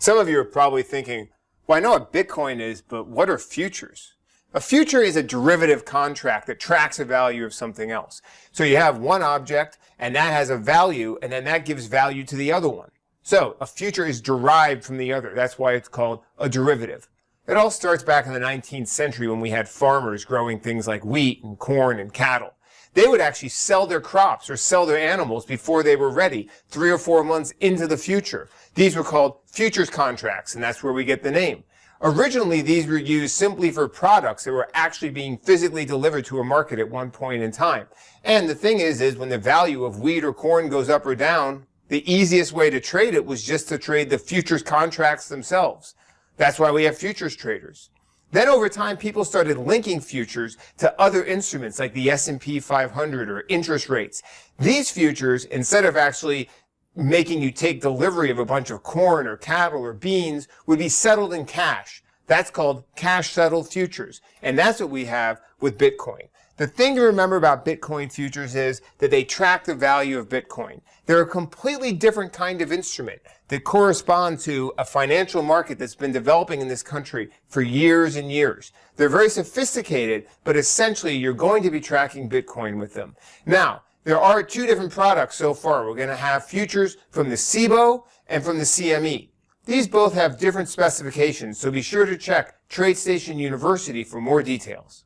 Some of you are probably thinking, well, I know what Bitcoin is, but what are futures? A future is a derivative contract that tracks a value of something else. So you have one object, and that has a value, and then that gives value to the other one. So a future is derived from the other. That's why it's called a derivative. It all starts back in the 19th century when we had farmers growing things like wheat and corn and cattle. They would actually sell their crops or sell their animals before they were ready, 3 or 4 months into the future. These were called futures contracts, and that's where we get the name. Originally, these were used simply for products that were actually being physically delivered to a market at one point in time. And the thing is when the value of wheat or corn goes up or down, the easiest way to trade it was just to trade the futures contracts themselves. That's why we have futures traders. Then over time, people started linking futures to other instruments like the S&P 500 or interest rates. These futures, instead of actually making you take delivery of a bunch of corn or cattle or beans, would be settled in cash. That's called cash-settled futures. And that's what we have with Bitcoin. The thing to remember about Bitcoin futures is that they track the value of Bitcoin. They're a completely different kind of instrument that correspond to a financial market that's been developing in this country for years and years. They're very sophisticated, but essentially you're going to be tracking Bitcoin with them. Now, there are 2 different products so far. We're going to have futures from the SIBO and from the CME. These both have different specifications, so be sure to check TradeStation University for more details.